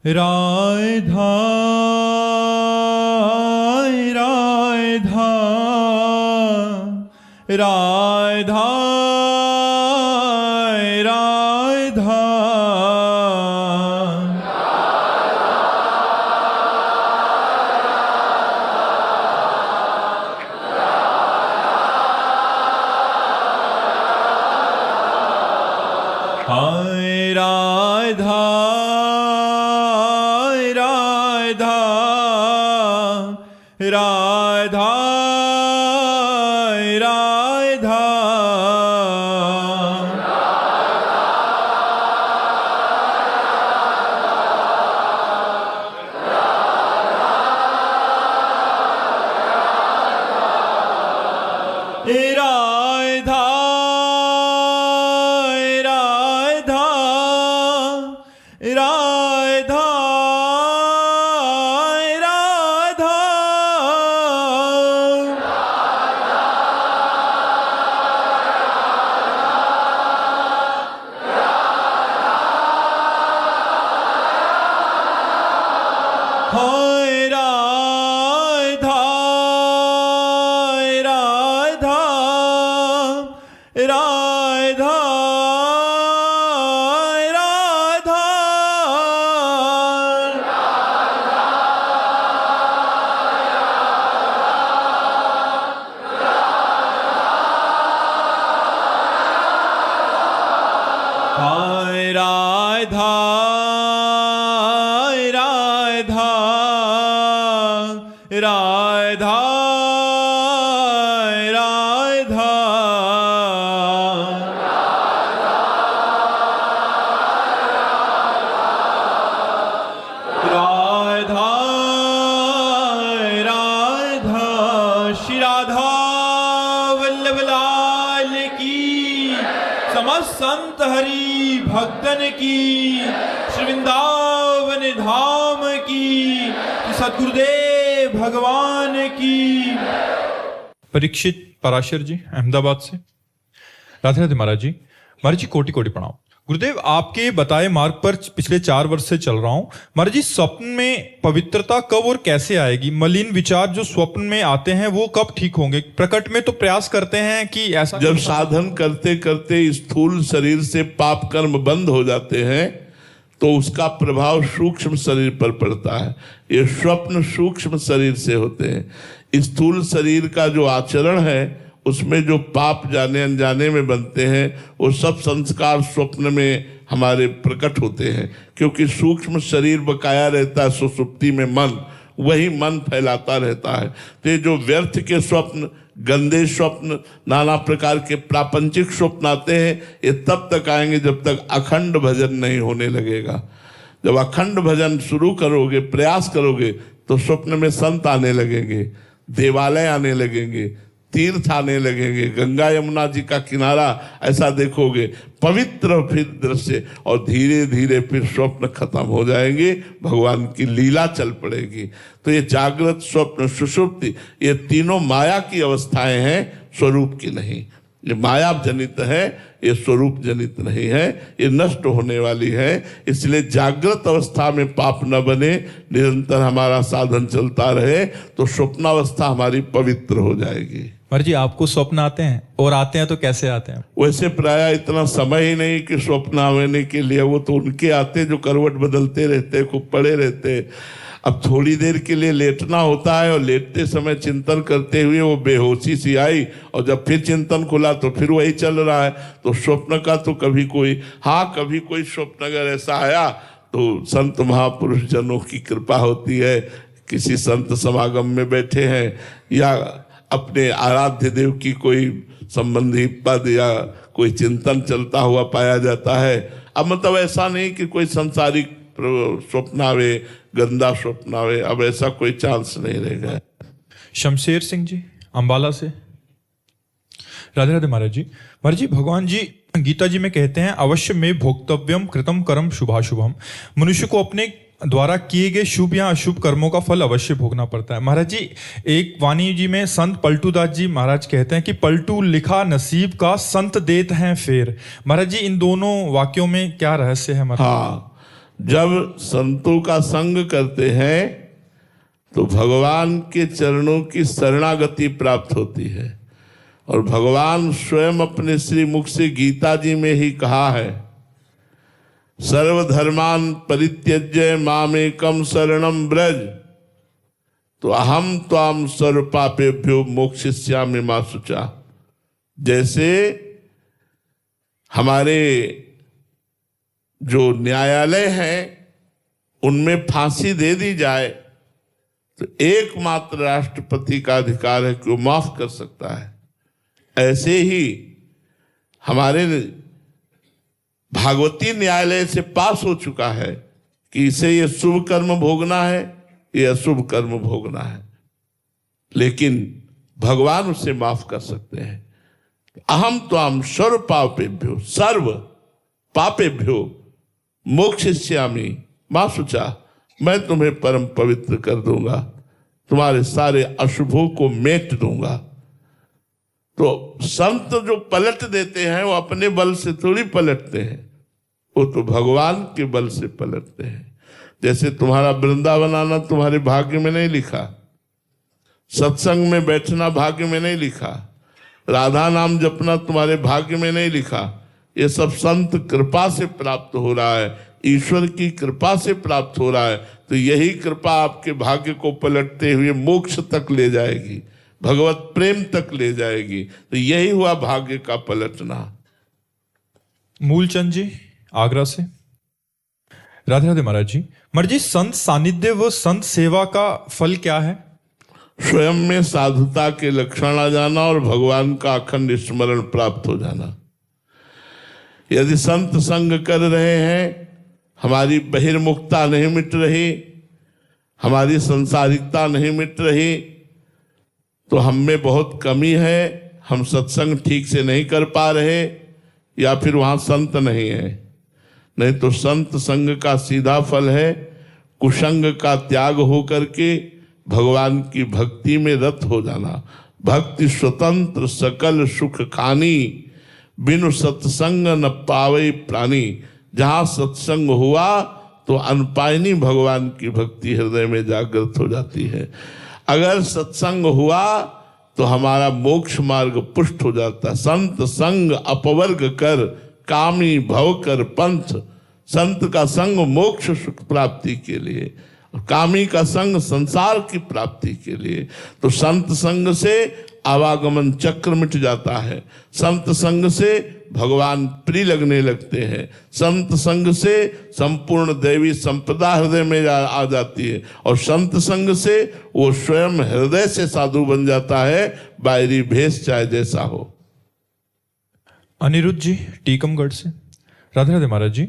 राधा राधा राधा राधा हाय राधा राधा राधा राधा राधा राधा राधा राधा हाय राधा राधा राधा राधा हाय राधा राधा राधा राधा राधा राधा श्री राधा वल्लभ लाल की, समस्त संत हरि भक्तन की, श्री वृंदावन धाम की, सद्गुरुदेव भगवान की। परीक्षित पराशर जी अहमदाबाद से। राधे राधे महाराज जी। महाराज जी कोटि कोटि प्रणाम। गुरुदेव आपके बताए मार्ग पर पिछले 4 वर्ष से चल रहा हूं। महाराज जी स्वप्न में पवित्रता कब और कैसे आएगी? मलिन विचार जो स्वप्न में आते हैं वो कब ठीक होंगे? प्रकट में तो प्रयास करते हैं कि ऐसा, जब साधन करते करते स्थूल शरीर से पाप कर्म बंद हो जाते हैं तो उसका प्रभाव सूक्ष्म शरीर पर पड़ता है। ये स्वप्न सूक्ष्म शरीर से होते हैं। स्थूल शरीर का जो आचरण है उसमें जो पाप जाने अनजाने में बनते हैं वो सब संस्कार स्वप्न में हमारे प्रकट होते हैं, क्योंकि सूक्ष्म शरीर बकाया रहता है सुषुप्ति में मन, वही मन फैलाता रहता है। तो ये जो व्यर्थ के स्वप्न, गंदे स्वप्न, नाना प्रकार के प्रापंचिक स्वप्न आते हैं, ये तब तक आएंगे जब तक अखंड भजन नहीं होने लगेगा। जब अखंड भजन शुरू करोगे, प्रयास करोगे, तो स्वप्न में संत आने लगेंगे, देवालय आने लगेंगे, तीर्थ आने लगेंगे, गंगा यमुना जी का किनारा ऐसा देखोगे, पवित्र फिर दृश्य, और धीरे धीरे फिर स्वप्न खत्म हो जाएंगे, भगवान की लीला चल पड़ेगी। तो ये जागृत, स्वप्न, सुषुप्ति, ये तीनों माया की अवस्थाएं हैं, स्वरूप की नहीं। ये माया जनित है, ये स्वरूप जनित नहीं है, ये नष्ट होने वाली है। इसलिए जागृत अवस्था में पाप न बने, निरंतर हमारा साधन चलता रहे, तो स्वप्नावस्था हमारी पवित्र हो जाएगी। महाराज जी आपको स्वप्न आते हैं, और आते हैं तो कैसे आते हैं? वैसे प्राय इतना समय ही नहीं कि स्वप्न आने के लिए, वो तो उनके आते जो करवट बदलते रहते, खूब पड़े रहते। अब थोड़ी देर के लिए लेटना होता है, और लेटते समय चिंतन करते हुए वो बेहोशी सी आई, और जब फिर चिंतन खुला तो फिर वही चल रहा है। तो स्वप्न का तो कभी कोई, हाँ कभी कोई स्वप्न अगर ऐसा आया तो संत महापुरुष जनों की कृपा होती है, किसी संत समागम में बैठे हैं या अपने आराध्य देव की कोई संबंधी पद या कोई चिंतन चलता हुआ पाया जाता है। अब मतलब ऐसा नहीं कि कोई संसारिक स्वप्न आवे, गंदा स्वप्न आवे, अब ऐसा कोई चांस नहीं रहेगा। शमशेर सिंह जी अंबाला से। राधे राधे महाराज जी। महाराज जी भगवान जी गीता जी में कहते हैं अवश्य में भोक्तव्यम कृतम कर्म शुभाशुभम। मनुष्य को अपने द्वारा किए गए शुभ या अशुभ कर्मों का फल अवश्य भोगना पड़ता है। महाराज जी एक वाणी जी में संत पलटू दास जी महाराज कहते हैं कि पलटू लिखा नसीब का संत देत हैं फेर। महाराज जी इन दोनों वाक्यों में क्या रहस्य है? हाँ, जब संतों का संग करते हैं तो भगवान के चरणों की शरणागति प्राप्त होती है। और भगवान स्वयं अपने श्री मुख से गीता जी में ही कहा है, सर्वधर्मान परित्यज्य मामेकम शरणम ब्रज तो अहम त्वाम सर्व पापेभ्यो मोक्षयिष्यामि मा शुचा। जैसे हमारे जो न्यायालय हैं उनमें फांसी दे दी जाए तो एकमात्र राष्ट्रपति का अधिकार है कि वो माफ कर सकता है, ऐसे ही हमारे भागवती न्यायालय से पास हो चुका है कि इसे ये शुभ कर्म भोगना है, ये अशुभ कर्म भोगना है, लेकिन भगवान उसे माफ कर सकते हैं। अहम त्वाम सर्व पापेभ्यो मोक्षयिष्यामि मा शुचा। मैं तुम्हें परम पवित्र कर दूंगा, तुम्हारे सारे अशुभों को मेट दूंगा। तो संत जो पलट देते हैं वो अपने बल से थोड़ी पलटते हैं, वो तो भगवान के बल से पलटते हैं। जैसे तुम्हारा वृंदावन आना तुम्हारे भाग्य में नहीं लिखा, सत्संग में बैठना भाग्य में नहीं लिखा, राधा नाम जपना तुम्हारे भाग्य में नहीं लिखा, ये सब संत कृपा से प्राप्त हो रहा है, ईश्वर की कृपा से प्राप्त हो रहा है। तो यही कृपा आपके भाग्य को पलटते हुए मोक्ष तक ले जाएगी, भगवत प्रेम तक ले जाएगी। तो यही हुआ भाग्य का पलटना। मूलचंद जी आगरा से। राधे राधे महाराज जी। महाराज जी, संत सानिध्य व संत सेवा का फल क्या है? स्वयं में साधुता के लक्षण आ जाना और भगवान का अखंड स्मरण प्राप्त हो जाना। यदि संत संग कर रहे हैं, हमारी बहिर्मुखता नहीं मिट रही, हमारी संसारिकता नहीं मिट रही, तो हम में बहुत कमी है, हम सत्संग ठीक से नहीं कर पा रहे, या फिर वहाँ संत नहीं है। नहीं तो संत संग का सीधा फल है कुसंग का त्याग हो करके भगवान की भक्ति में रत हो जाना। भक्ति स्वतंत्र सकल सुख खानी, बिनु सत्संग न पावे प्राणी। जहाँ सत्संग हुआ तो अनपायनी भगवान की भक्ति हृदय में जागृत हो जाती है। अगर सत्संग हुआ तो हमारा मोक्ष मार्ग पुष्ट हो जाता है। संत संग अपवर्ग कर कामी भव कर पंथ। संत का संग मोक्ष सुख प्राप्ति के लिए, कामी का संग संसार की प्राप्ति के लिए। तो संत संग से आवागमन चक्र मिट जाता है, संत संग से भगवान प्रिय लगने लगते हैं, संत संग से संपूर्ण दैवी संपदा हृदय में आ जाती है, और संत संग से वो स्वयं हृदय से साधु बन जाता है, बाहरी भेष चाहे जैसा हो। अनिरुद्ध जी टीकमगढ़ से। राधे राधे महाराज जी।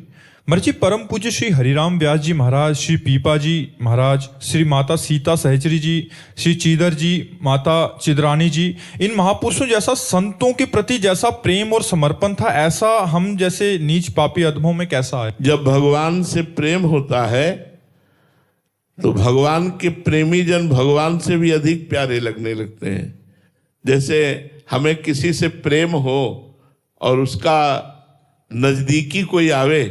महाराज जी, परम पूज्य श्री हरिराम व्यास जी महाराज, श्री पीपा जी महाराज, श्री माता सीता सहचरी जी, श्री चीदर जी, माता चिदरानी जी, इन महापुरुषों जैसा संतों के प्रति जैसा प्रेम और समर्पण था, ऐसा हम जैसे नीच पापी अधमों में कैसा है? जब भगवान से प्रेम होता है तो भगवान के प्रेमी जन भगवान से भी अधिक प्यारे लगने लगते हैं। जैसे हमें किसी से प्रेम हो और उसका नजदीकी कोई आवे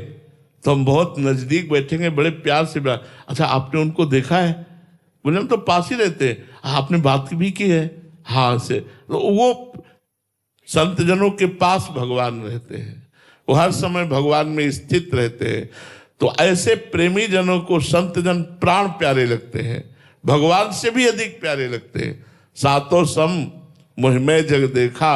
तो हम बहुत नजदीक बैठेंगे, बड़े प्यार से। अच्छा, आपने उनको देखा है? बोले हम तो पास ही रहते हैं। आपने बात भी की है? हाँ से। तो वो संत जनों के पास भगवान रहते हैं, वो हर समय भगवान में स्थित रहते हैं। तो ऐसे प्रेमी जनों को संत जन प्राण प्यारे लगते हैं, भगवान से भी अधिक प्यारे लगते हैं। सातों सम मोहिमय जग देखा,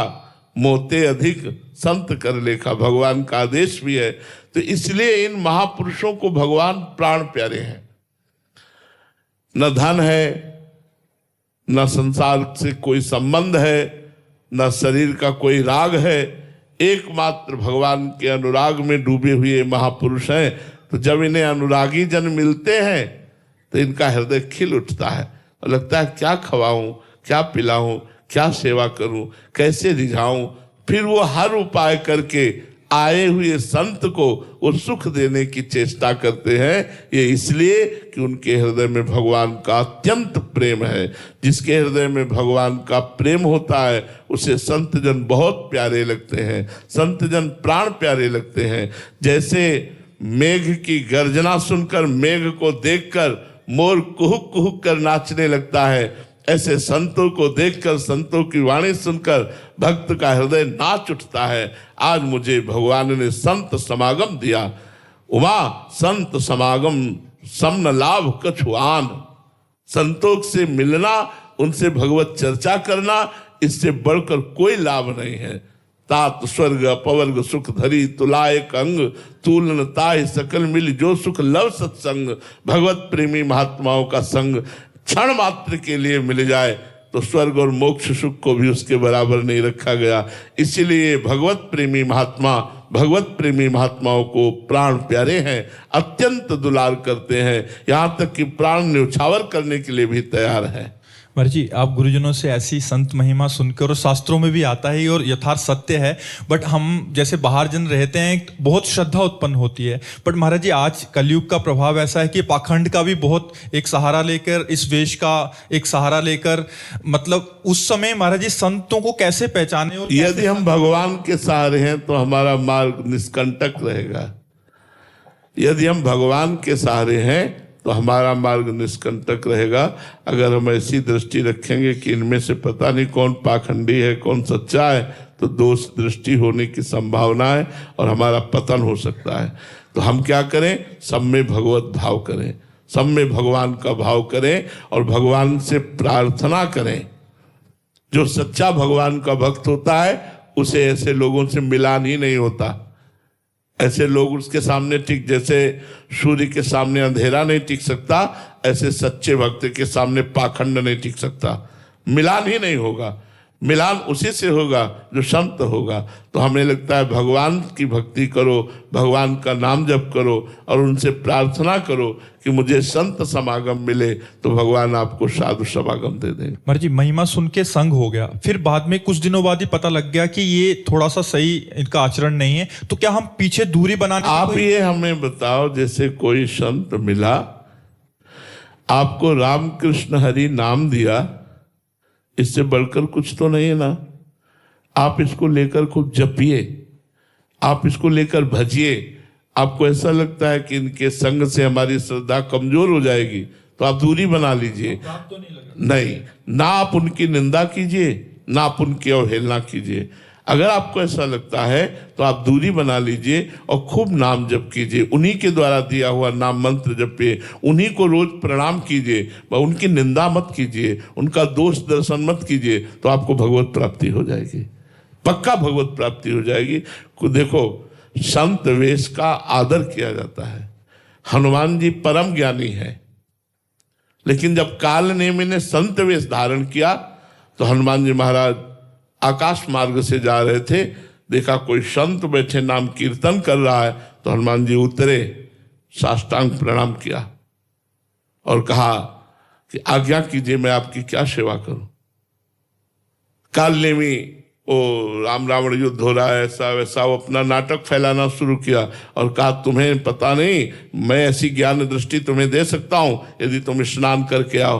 मोते अधिक संत कर लेखा, भगवान का आदेश भी है। तो इसलिए इन महापुरुषों को भगवान प्राण प्यारे हैं। न धन है, न संसार से कोई संबंध है, न शरीर का कोई राग है, एकमात्र भगवान के अनुराग में डूबे हुए महापुरुष हैं। तो जब इन्हें अनुरागी जन मिलते हैं तो इनका हृदय खिल उठता है और लगता है क्या खवाऊं, क्या पिलाऊं, क्या सेवा करूं, कैसे रिझाऊं। फिर वो हर उपाय करके आए हुए संत को वो सुख देने की चेष्टा करते हैं। ये इसलिए कि उनके हृदय में भगवान का अत्यंत प्रेम है। जिसके हृदय में भगवान का प्रेम होता है उसे संत जन बहुत प्यारे लगते हैं, संत जन प्राण प्यारे लगते हैं। जैसे मेघ की गर्जना सुनकर, मेघ को देखकर मोर कुहुक कुहुक कर नाचने लगता है, ऐसे संतों को देखकर, संतों की वाणी सुनकर भक्त का हृदय नाच उठता है। आज मुझे भगवान ने संत समागम दिया। उमा संत समागम समन लाभ कछु आन। संतों से मिलना, उनसे भगवत चर्चा करना, इससे बढ़कर कोई लाभ नहीं है। तात स्वर्ग अपवर्ग सुख धरी, तुलाए अंग तूलन ताय सकल मिल, जो सुख लव सत्संग। भगवत प्रेमी महात्माओं का संग क्षण मात्र के लिए मिल जाए तो स्वर्ग और मोक्ष सुख को भी उसके बराबर नहीं रखा गया। इसीलिए भगवत प्रेमी महात्माओं को प्राण प्यारे हैं, अत्यंत दुलार करते हैं, यहाँ तक कि प्राण न्यौछावर करने के लिए भी तैयार है। महाराज जी, आप गुरुजनों से ऐसी संत महिमा सुनकर, और शास्त्रों में भी आता है और यथार्थ सत्य है, बट हम जैसे बाहर जन रहते हैं बहुत श्रद्धा उत्पन्न होती है। बट महाराज जी, आज कलयुग का प्रभाव ऐसा है कि पाखंड का भी बहुत एक सहारा लेकर, इस वेश का एक सहारा लेकर, मतलब उस समय महाराज जी संतों को कैसे पहचाने? और यदि हम भगवान के सहारे हैं तो हमारा मार्ग निष्कंटक रहेगा। यदि हम भगवान के सहारे हैं तो हमारा मार्ग निष्कंटक रहेगा। अगर हम ऐसी दृष्टि रखेंगे कि इनमें से पता नहीं कौन पाखंडी है, कौन सच्चा है, तो दोष दृष्टि होने की संभावना है और हमारा पतन हो सकता है। तो हम क्या करें? सब में भगवत भाव करें, सब में भगवान का भाव करें और भगवान से प्रार्थना करें। जो सच्चा भगवान का भक्त होता है उसे ऐसे लोगों से मिलान ही नहीं होता। ऐसे लोग उसके सामने ठीक, जैसे सूर्य के सामने अंधेरा नहीं टिक सकता, ऐसे सच्चे भक्त के सामने पाखंड नहीं टिक सकता। मिलान ही नहीं होगा। मिलान उसी से होगा जो संत होगा। तो हमें लगता है भगवान की भक्ति करो, भगवान का नाम जप करो और उनसे प्रार्थना करो कि मुझे संत समागम मिले, तो भगवान आपको साधु समागम दे देंगे। महाराज जी, महिमा सुन के संग हो गया, फिर बाद में कुछ दिनों बाद ही पता लग गया कि ये थोड़ा सा सही इनका आचरण नहीं है, तो क्या हम पीछे दूरी बनाने? आप ये हमें बताओ, जैसे कोई संत मिला, आपको रामकृष्ण हरि नाम दिया, इससे बढ़कर कुछ तो नहीं है ना। आप इसको लेकर खूब जपिए, आप इसको लेकर भजिए। आपको ऐसा लगता है कि इनके संग से हमारी श्रद्धा कमजोर हो जाएगी तो आप दूरी बना लीजिए। नहीं, ना आप उनकी निंदा कीजिए, ना आप उनकी अवहेलना कीजिए। अगर आपको ऐसा लगता है तो आप दूरी बना लीजिए और खूब नाम जप कीजिए, उन्हीं के द्वारा दिया हुआ नाम मंत्र जपिए, उन्हीं को रोज प्रणाम कीजिए, उनकी निंदा मत कीजिए, उनका दोष दर्शन मत कीजिए, तो आपको भगवत प्राप्ति हो जाएगी, पक्का भगवत प्राप्ति हो जाएगी। देखो, संत वेश का आदर किया जाता है। हनुमान जी परम ज्ञानी है, लेकिन जब काल नेमि ने संत वेश धारण किया तो हनुमान जी महाराज आकाश मार्ग से जा रहे थे, देखा कोई संत बैठे नाम कीर्तन कर रहा है, तो हनुमान जी उतरे, साष्टांग प्रणाम किया और कहा कि आज्ञा कीजिए, मैं आपकी क्या सेवा करूं। काल नेमी ओ राम रावण युद्ध हो रहा है, ऐसा वैसा, वो अपना नाटक फैलाना शुरू किया और कहा तुम्हें पता नहीं, मैं ऐसी ज्ञान दृष्टि तुम्हें दे सकता हूं यदि तुम स्नान करके आओ।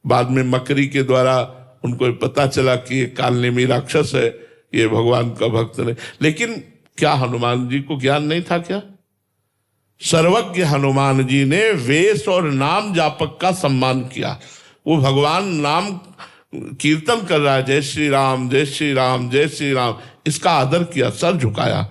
बाद में मकरी के द्वारा उनको पता चला कि ये कालनेमी राक्षस है, ये भगवान का भक्त नहीं। लेकिन क्या हनुमान जी को ज्ञान नहीं था क्या? सर्वज्ञ हनुमान जी ने वेश और नाम जापक का सम्मान किया। वो भगवान नाम कीर्तन कर रहा है, जय श्री राम जय श्री राम जय श्री राम, इसका आदर किया, सर झुकाया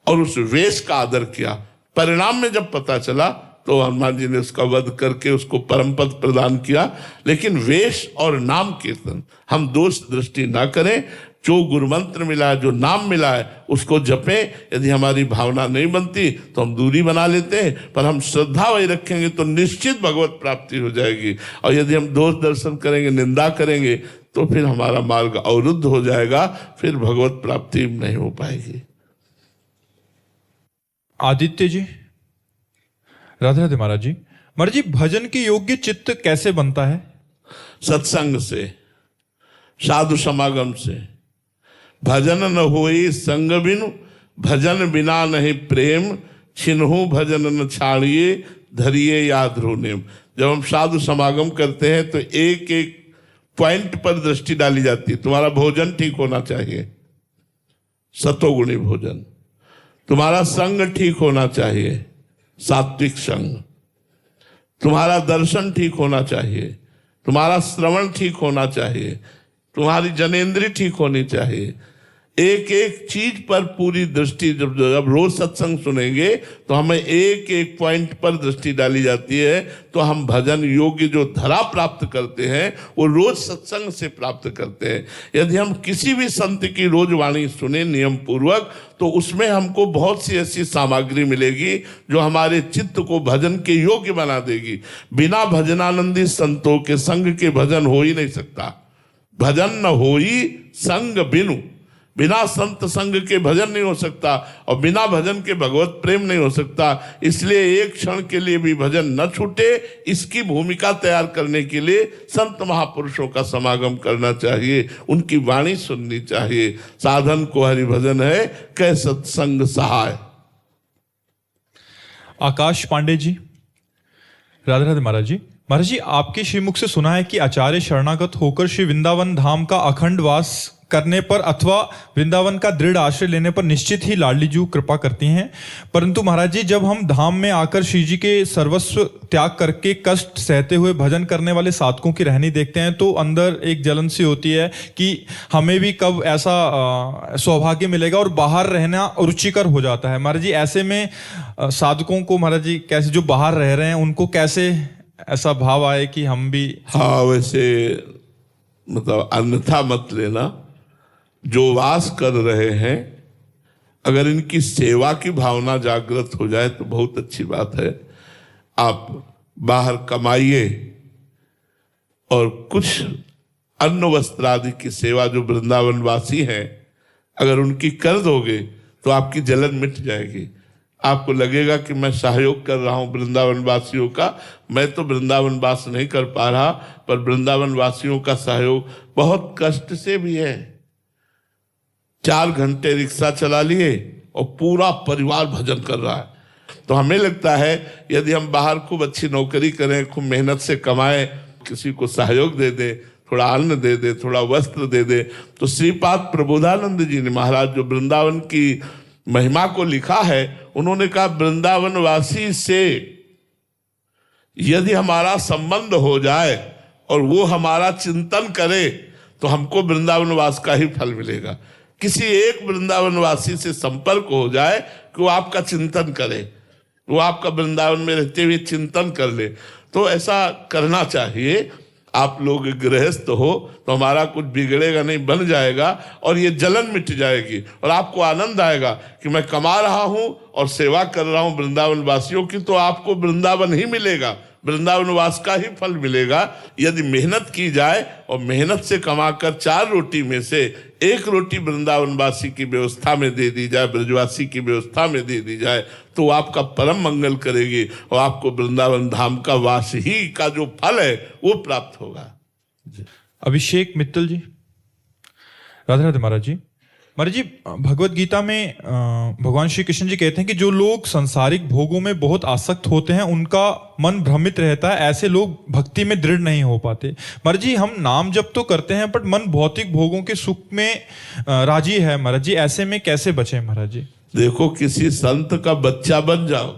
और उस वेश का आदर किया। परिणाम में जब पता चला तो हनुमान जी ने उसका वध करके उसको परम पद प्रदान किया। लेकिन वेश और नाम कीर्तन हम दोष दृष्टि ना करें। जो गुरु मंत्र मिला है, जो नाम मिला है, उसको जपें। यदि हमारी भावना नहीं बनती तो हम दूरी बना लेते हैं, पर हम श्रद्धा वही रखेंगे तो निश्चित भगवत प्राप्ति हो जाएगी। और यदि हम दोष दर्शन करेंगे, निंदा करेंगे, तो फिर हमारा मार्ग अवरुद्ध हो जाएगा, फिर भगवत प्राप्ति नहीं हो पाएगी। आदित्य जी, राधे राधे महाराज जी। महाराज जी, भजन के योग्य चित्त कैसे बनता है? सत्संग से, साधु समागम से। भजन न होई संग बिनु, भजन बिना नहीं प्रेम, छिन्हु भजन न छाड़िए, धरिए याद नेम। जब हम साधु समागम करते हैं तो एक एक पॉइंट पर दृष्टि डाली जाती है। तुम्हारा भोजन ठीक होना चाहिए, सतोगुणी भोजन। तुम्हारा संग ठीक होना चाहिए, सात्विक संग। तुम्हारा दर्शन ठीक होना चाहिए, तुम्हारा श्रवण ठीक होना चाहिए, तुम्हारी जनेंद्रिय ठीक होनी चाहिए। एक एक चीज पर पूरी दृष्टि, जब रोज सत्संग सुनेंगे तो हमें एक एक पॉइंट पर दृष्टि डाली जाती है, तो हम भजन योग्य जो धरा प्राप्त करते हैं वो रोज सत्संग से प्राप्त करते हैं। यदि हम किसी भी संत की रोज वाणी सुने नियम पूर्वक, तो उसमें हमको बहुत सी ऐसी सामग्री मिलेगी जो हमारे चित्त को भजन के योग्य बना देगी। बिना भजनानंदी संतों के संग के भजन हो ही नहीं सकता। भजन न होई संग बिनु, बिना संत संग के भजन नहीं हो सकता, और बिना भजन के भगवत प्रेम नहीं हो सकता। इसलिए एक क्षण के लिए भी भजन न छूटे, इसकी भूमिका तैयार करने के लिए संत महापुरुषों का समागम करना चाहिए, उनकी वाणी सुननी चाहिए। साधन को हरि भजन है, कै सत्संग सहाय। आकाश पांडे जी, राधे राधे महाराज जी। महाराज जी, आपके श्रीमुख से सुना है कि आचार्य शरणागत होकर श्री वृंदावन धाम का अखंड वास करने पर अथवा वृंदावन का दृढ़ आश्रय लेने पर निश्चित ही लाडली जी कृपा करती हैं। परंतु महाराज जी, जब हम धाम में आकर श्री जी के सर्वस्व त्याग करके कष्ट सहते हुए भजन करने वाले साधकों की रहनी देखते हैं, तो अंदर एक जलन सी होती है कि हमें भी कब ऐसा सौभाग्य मिलेगा, और बाहर रहना रुचिकर हो जाता है। महाराज जी, ऐसे में साधकों को महाराज जी कैसे, जो बाहर रह रहे हैं उनको कैसे ऐसा भाव आए कि हम भी। हाँ, वैसे मतलब अन्यथा मत लेना। जो वास कर रहे हैं, अगर इनकी सेवा की भावना जागृत हो जाए तो बहुत अच्छी बात है। आप बाहर कमाइए और कुछ अन्न वस्त्र आदि की सेवा जो वृंदावन वासी हैं, अगर उनकी कर दोगे तो आपकी जलन मिट जाएगी। आपको लगेगा कि मैं सहयोग कर रहा हूं वृंदावन वासियों का। मैं तो वृंदावन वास नहीं कर पा रहा, पर वृंदावन वासियों का सहयोग बहुत कष्ट से भी है। 4 घंटे रिक्शा चला लिए और पूरा परिवार भजन कर रहा है, तो हमें लगता है यदि हम बाहर खूब अच्छी नौकरी करें, खूब मेहनत से कमाएं, किसी को सहयोग दे दे, थोड़ा अन्न दे दे, थोड़ा वस्त्र दे दे, तो श्रीपाद प्रबोधानंद जी ने महाराज जो वृंदावन की महिमा को लिखा है, उन्होंने कहा वृंदावन वासी से यदि हमारा संबंध हो जाए और वो हमारा चिंतन करे तो हमको वृंदावन वास का ही फल मिलेगा। किसी एक वृंदावन वासी से संपर्क हो जाए कि वो आपका चिंतन करे, वो आपका वृंदावन में रहते हुए चिंतन कर ले, तो ऐसा करना चाहिए। आप लोग गृहस्थ हो तो हमारा कुछ बिगड़ेगा नहीं, बन जाएगा, और ये जलन मिट जाएगी, और आपको आनंद आएगा कि मैं कमा रहा हूं और सेवा कर रहा हूं वृंदावन वासियों की, तो आपको वृंदावन ही मिलेगा, वृंदावन वास का ही फल मिलेगा। यदि मेहनत की जाए और मेहनत से कमाकर 4 रोटी में से 1 रोटी वृंदावन वासी की व्यवस्था में दे दी जाए, ब्रजवासी की व्यवस्था में दे दी जाए, तो आपका परम मंगल करेगी और आपको वृंदावन धाम का वास ही का जो फल है वो प्राप्त होगा। अभिषेक मित्तल जी, राधे राधे महाराज जी। महाराज जी, भगवत गीता में भगवान श्री कृष्ण जी कहते हैं कि जो लोग सांसारिक भोगों में बहुत आसक्त होते हैं उनका मन भ्रमित रहता है, ऐसे लोग भक्ति में दृढ़ नहीं हो पाते। महाराज जी, हम नाम जप तो करते हैं बट मन भौतिक भोगों के सुख में राजी है। महाराज जी, ऐसे में कैसे बचें महाराज जी? देखो, किसी संत का बच्चा बन जाओ,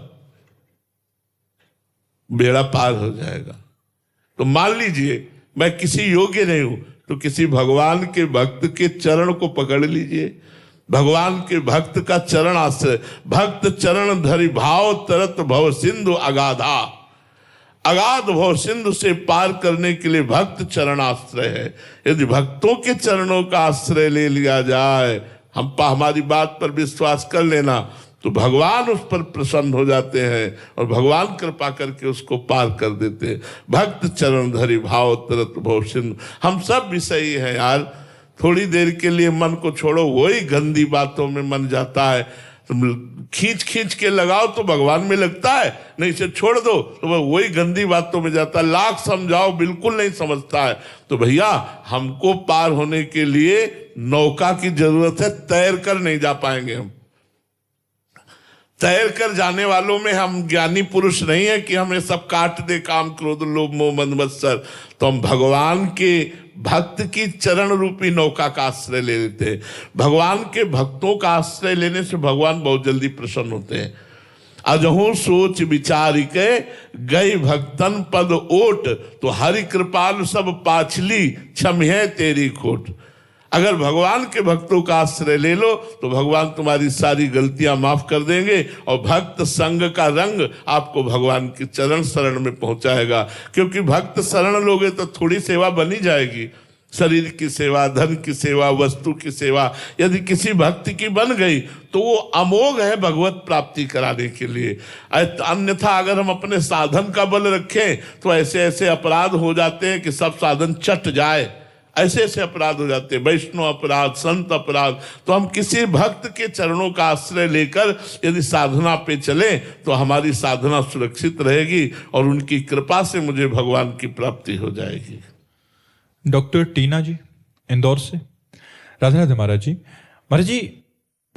बेड़ा पार हो जाएगा। तो मान लीजिए मैं किसी योग्य नहीं हूं, तो किसी भगवान के भक्त के चरण को पकड़ लीजिए। भगवान के भक्त का चरण आश्रय, भक्त चरण धरि भाव तरत भव सिंधु अगाधा। अगाध भव सिंधु से पार करने के लिए भक्त चरण आश्रय है। यदि भक्तों के चरणों का आश्रय ले लिया जाए, हमारी बात पर विश्वास कर लेना, तो भगवान उस पर प्रसन्न हो जाते हैं और भगवान कृपा करके उसको पार कर देते हैं। भक्त चरण धरि भाव तरत भव सिंधु। हम सब विषयी हैं यार, थोड़ी देर के लिए मन को छोड़ो, वही गंदी बातों में मन जाता है। खींच खींच के लगाओ तो भगवान में लगता है, नहीं से छोड़ दो तो वह वही गंदी बातों में जाता है। लाख समझाओ बिल्कुल नहीं समझता है। तो भैया, हमको पार होने के लिए नौका की जरूरत है, तैर कर नहीं जा पाएंगे हम। तैर कर जाने वालों में हम ज्ञानी पुरुष नहीं है कि हमें सब काट दे काम क्रोध लोभ मोह मद मत्सर। तो हम भगवान के भक्त की चरण रूपी नौका का आश्रय ले लेते हैं। भगवान के भक्तों का आश्रय लेने से भगवान बहुत जल्दी प्रसन्न होते हैं। अजहू सोच विचार के गई भक्तन पद ओट, तो हरि कृपाल सब पाछली क्षम्हे तेरी खोट। अगर भगवान के भक्तों का आश्रय ले लो तो भगवान तुम्हारी सारी गलतियां माफ कर देंगे और भक्त संग का रंग आपको भगवान के चरण शरण में पहुंचाएगा। क्योंकि भक्त शरण लोगे तो थोड़ी सेवा बनी जाएगी, शरीर की सेवा, धन की सेवा, वस्तु की सेवा यदि किसी भक्ति की बन गई तो वो अमोघ है भगवत प्राप्ति कराने के लिए। अन्यथा अगर हम अपने साधन का बल रखें तो ऐसे ऐसे अपराध हो जाते हैं कि सब साधन चट जाए, ऐसे ऐसे अपराध हो जाते हैं, वैष्णव अपराध, संत अपराध। तो हम किसी भक्त के चरणों का आश्रय लेकर यदि साधना पे चले तो हमारी साधना सुरक्षित रहेगी और उनकी कृपा से मुझे भगवान की प्राप्ति हो जाएगी। डॉक्टर टीना जी इंदौर से। राधे राधे महाराज जी। महाराज जी,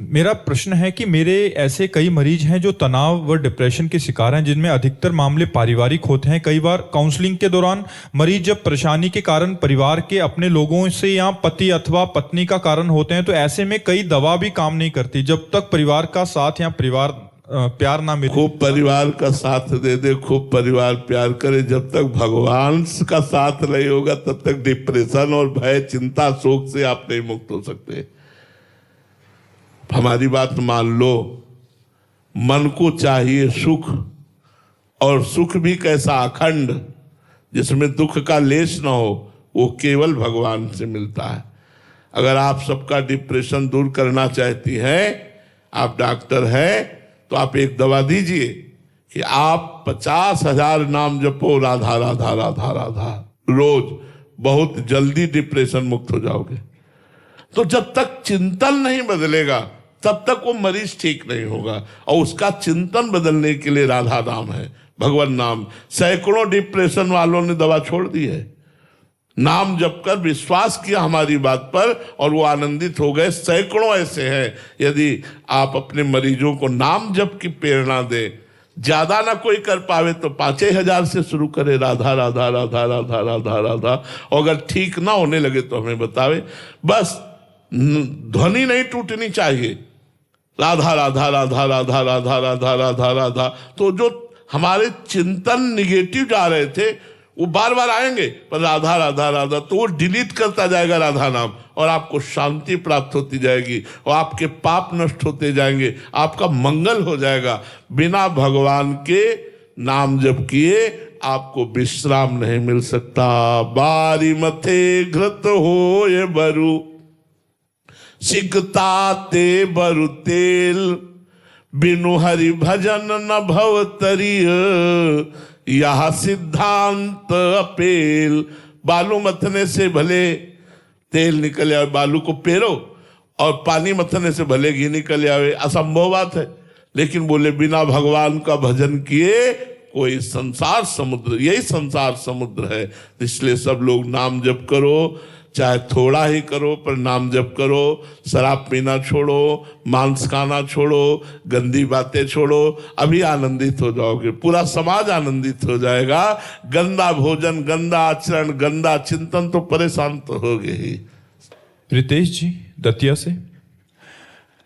मेरा प्रश्न है कि मेरे ऐसे कई मरीज हैं जो तनाव व डिप्रेशन के शिकार हैं, जिनमें अधिकतर मामले पारिवारिक होते हैं। कई बार काउंसलिंग के दौरान मरीज जब परेशानी के कारण परिवार के अपने लोगों से या पति अथवा पत्नी का कारण होते हैं, तो ऐसे में कई दवा भी काम नहीं करती जब तक परिवार का साथ या परिवार प्यार ना मिले। खूब परिवार का साथ दे दे, खूब परिवार प्यार करे, जब तक भगवान का साथ नहीं होगा तब तक डिप्रेशन और भय, चिंता, शोक से आप नहीं मुक्त हो सकते। हमारी बात मान लो, मन को चाहिए सुख, और सुख भी कैसा अखंड, जिसमें दुख का लेश न हो, वो केवल भगवान से मिलता है। अगर आप सबका डिप्रेशन दूर करना चाहती हैं, आप डॉक्टर हैं, तो आप एक दवा दीजिए कि आप 50,000 नाम जपो, राधा राधा राधा राधा रोज, बहुत जल्दी डिप्रेशन मुक्त हो जाओगे। तो जब तक चिंतन नहीं बदलेगा तब तक वो मरीज ठीक नहीं होगा, और उसका चिंतन बदलने के लिए राधा नाम है, भगवान नाम। सैकड़ों डिप्रेशन वालों ने दवा छोड़ दी है, नाम जप कर विश्वास किया हमारी बात पर और वो आनंदित हो गए। सैकड़ों ऐसे हैं। यदि आप अपने मरीजों को नाम जप की प्रेरणा दें, ज्यादा ना कोई कर पावे तो 5,000 से शुरू करे, राधा राधा राधा राधा राधा राधा, और अगर ठीक ना होने लगे तो हमें बतावे। बस ध्वनि नहीं टूटनी चाहिए, राधा राधा राधा राधा राधा राधा राधा राधा। तो जो हमारे चिंतन निगेटिव जा रहे थे वो बार बार आएंगे, पर राधा राधा राधा, तो वो डिलीट करता जाएगा राधा नाम, और आपको शांति प्राप्त होती जाएगी और आपके पाप नष्ट होते जाएंगे, आपका मंगल हो जाएगा। बिना भगवान के नाम जप किए आपको विश्राम नहीं मिल सकता। बारी मथे घृत हो ये बरु, सिकता ते बरु तेल, बिनु हरि भजन न भव तरिय, यह सिद्धांत अपेल। बालू मथने से भले तेल निकल आवे, बालू को पेरो, और पानी मथने से भले घी निकल आवे, असंभव बात है। लेकिन बोले बिना भगवान का भजन किए कोई संसार समुद्र, यही संसार समुद्र है। इसलिए सब लोग नाम जप करो, चाहे थोड़ा ही करो, पर नाम जप करो। शराब पीना छोड़ो, मांस खाना छोड़ो, गंदी बातें छोड़ो, अभी आनंदित हो जाओगे, पूरा समाज आनंदित हो जाएगा। गंदा भोजन, गंदा आचरण, गंदा चिंतन तो परेशान तो होगे ही। रितेश जी दतिया से।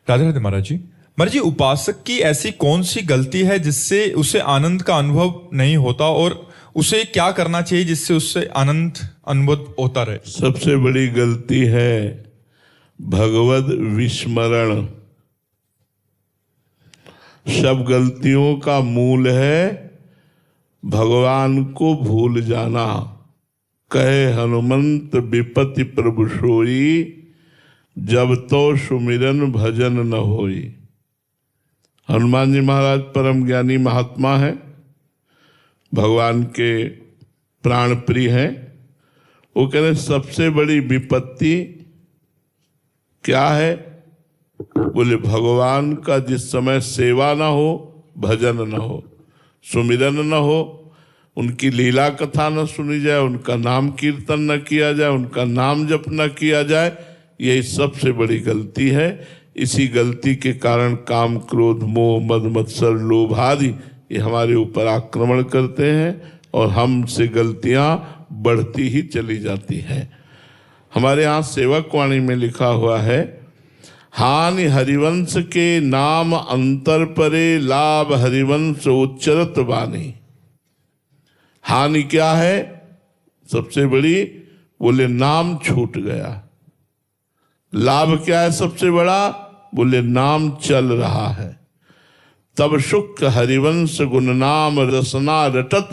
राधे राधे महाराज जी। महाराज जी, उपासक की ऐसी कौन सी गलती है जिससे उसे आनंद का अनुभव नहीं होता, और उसे क्या करना चाहिए जिससे उससे आनंद अनुभव होता रहे? सबसे बड़ी गलती है भगवद विस्मरण। सब गलतियों का मूल है भगवान को भूल जाना। कहे हनुमंत विपत्ति प्रभु सोई, जब तो सुमिरन भजन न होई। हनुमान जी महाराज परम ज्ञानी महात्मा है, भगवान के प्राण प्रिय हैं। वो कह रहे सबसे बड़ी विपत्ति क्या है? बोले भगवान का जिस समय सेवा ना हो, भजन ना हो, सुमिरन ना हो, उनकी लीला कथा न सुनी जाए, उनका नाम कीर्तन न किया जाए, उनका नाम जप न किया जाए, यही सबसे बड़ी गलती है। इसी गलती के कारण काम, क्रोध, मोह, मद, मत्सर, लोभ आदि ये हमारे ऊपर आक्रमण करते हैं और हमसे गलतियां बढ़ती ही चली जाती हैं। हमारे यहाँ सेवक वाणी में लिखा हुआ है, हानि हरिवंश के नाम अंतर परे, लाभ हरिवंश उच्चरत वाणी। हानि क्या है सबसे बड़ी? बोले नाम छूट गया। लाभ क्या है सबसे बड़ा? बोले नाम चल रहा है। तब शुक हरिवंश गुण नाम रसना रटत,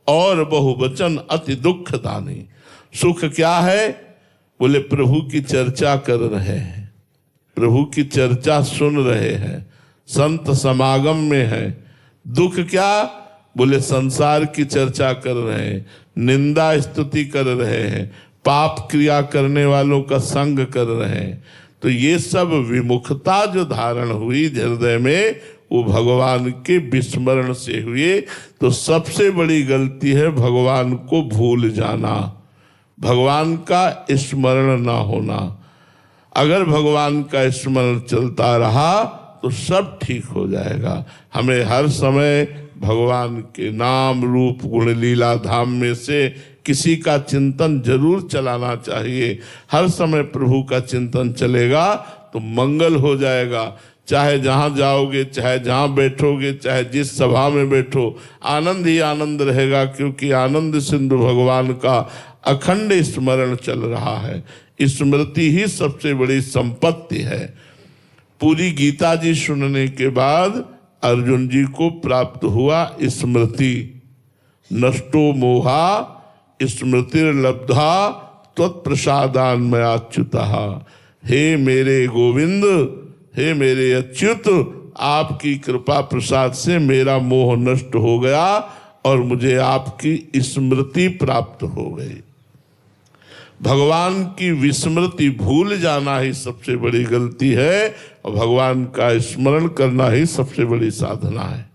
और बहुवचन अति दुख दानी। सुख क्या है? बोले प्रभु की चर्चा कर रहे हैं, प्रभु की चर्चा सुन रहे हैं, संत समागम में है। दुख क्या? बोले संसार की चर्चा कर रहे हैं, निंदा स्तुति कर रहे हैं, पाप क्रिया करने वालों का संग कर रहे हैं। तो ये सब विमुखता जो धारण हुई हृदय में, वो भगवान के विस्मरण से हुए। तो सबसे बड़ी गलती है भगवान को भूल जाना, भगवान का स्मरण ना होना। अगर भगवान का स्मरण चलता रहा तो सब ठीक हो जाएगा। हमें हर समय भगवान के नाम रूप गुण लीला धाम में से किसी का चिंतन जरूर चलाना चाहिए। हर समय प्रभु का चिंतन चलेगा तो मंगल हो जाएगा। चाहे जहाँ जाओगे, चाहे जहाँ बैठोगे, चाहे जिस सभा में बैठो, आनंद ही आनंद रहेगा, क्योंकि आनंद सिंधु भगवान का अखंड स्मरण चल रहा है। स्मृति ही सबसे बड़ी संपत्ति है। पूरी गीता जी सुनने के बाद अर्जुन जी को प्राप्त हुआ स्मृति। नष्टो मोहा स्मृतिर्लब्धा त्वत्प्रसादान मयाच्युतः। हे मेरे गोविंद, हे मेरे अच्युत, आपकी कृपा प्रसाद से मेरा मोह नष्ट हो गया और मुझे आपकी स्मृति प्राप्त हो गई। भगवान की विस्मृति भूल जाना ही सबसे बड़ी गलती है, और भगवान का स्मरण करना ही सबसे बड़ी साधना है।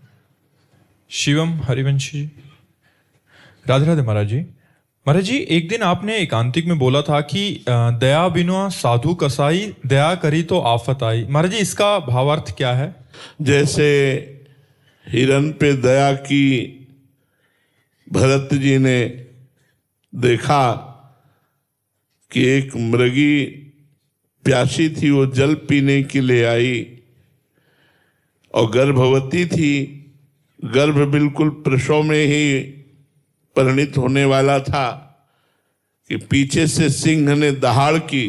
शिवम हरिवंशी जी, राधे राधे महाराज जी। महाराज जी, एक दिन आपने एकांतिक में बोला था कि दया बिना साधु कसाई, दया करी तो आफत आई। महाराज जी, इसका भावार्थ क्या है? जैसे हिरण पे दया की भरत जी ने देखा कि एक मृगी प्यासी थी, वो जल पीने के लिए आई और गर्भवती थी। गर्भ बिल्कुल प्रसव में ही परिणित होने वाला था कि पीछे से सिंह ने दहाड़ की।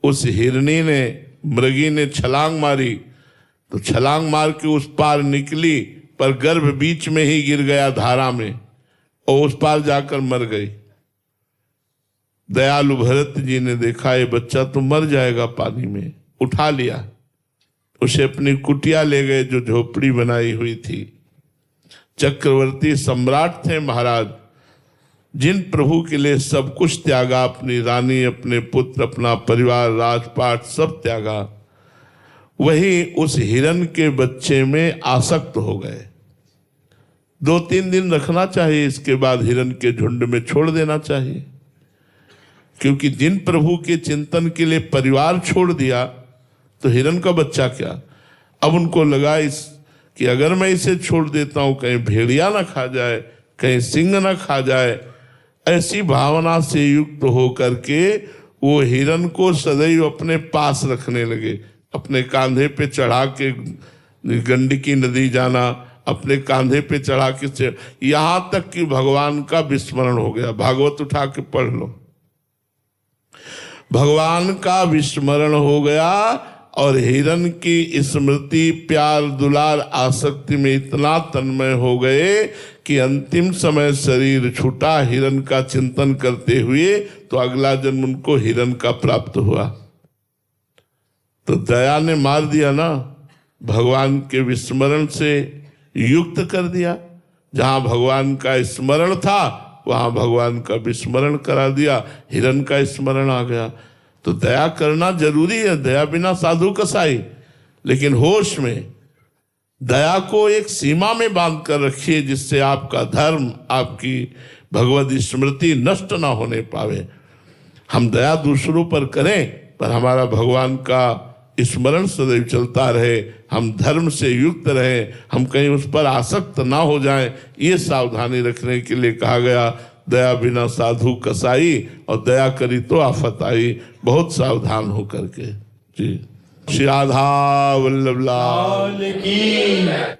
उस हिरनी ने, मृगी ने छलांग मारी, तो छलांग मार के उस पार निकली, पर गर्भ बीच में ही गिर गया धारा में और उस पार जाकर मर गई। दयालु भरत जी ने देखा ये बच्चा तो मर जाएगा पानी में, उठा लिया, उसे अपनी कुटिया ले गए जो झोपड़ी बनाई हुई थी। चक्रवर्ती सम्राट थे महाराज, जिन प्रभु के लिए सब कुछ त्यागा, अपनी रानी, अपने पुत्र, अपना परिवार, राजपाट सब त्यागा, वही उस हिरण के बच्चे में आसक्त हो गए। 2-3 दिन रखना चाहिए, इसके बाद हिरण के झुंड में छोड़ देना चाहिए, क्योंकि जिन प्रभु के चिंतन के लिए परिवार छोड़ दिया तो हिरण का बच्चा क्या। अब उनको लगा कि अगर मैं इसे छोड़ देता हूं, कहीं भेड़िया ना खा जाए, कहीं सिंह ना खा जाए। ऐसी भावना से युक्त होकर के वो हिरण को सदैव अपने पास रखने लगे। अपने कांधे पे चढ़ा के गंडकी नदी जाना, अपने कांधे पे चढ़ा के, यहां तक कि भगवान का विस्मरण हो गया। भागवत उठा के पढ़ लो, भगवान का विस्मरण हो गया और हिरण की स्मृति, प्यार, दुलार, आसक्ति में इतना तन्मय हो गए कि अंतिम समय शरीर छूटा हिरण का चिंतन करते हुए, तो अगला जन्म उनको हिरण का प्राप्त हुआ। तो दया ने मार दिया ना, भगवान के विस्मरण से युक्त कर दिया। जहां भगवान का स्मरण था वहां भगवान का विस्मरण करा दिया, हिरण का स्मरण आ गया। तो दया करना जरूरी है, दया बिना साधु कसाई, लेकिन होश में दया को एक सीमा में बांध कर रखिए, जिससे आपका धर्म, आपकी भगवत स्मृति नष्ट ना होने पावे। हम दया दूसरों पर करें, पर हमारा भगवान का स्मरण सदैव चलता रहे, हम धर्म से युक्त रहे, हम कहीं उस पर आसक्त ना हो जाएं, ये सावधानी रखने के लिए कहा गया। दया बिना साधु कसाई, और दया करी तो आफत आई। बहुत सावधान होकर के जी। श्री राधा वल्लभ लाल लाल की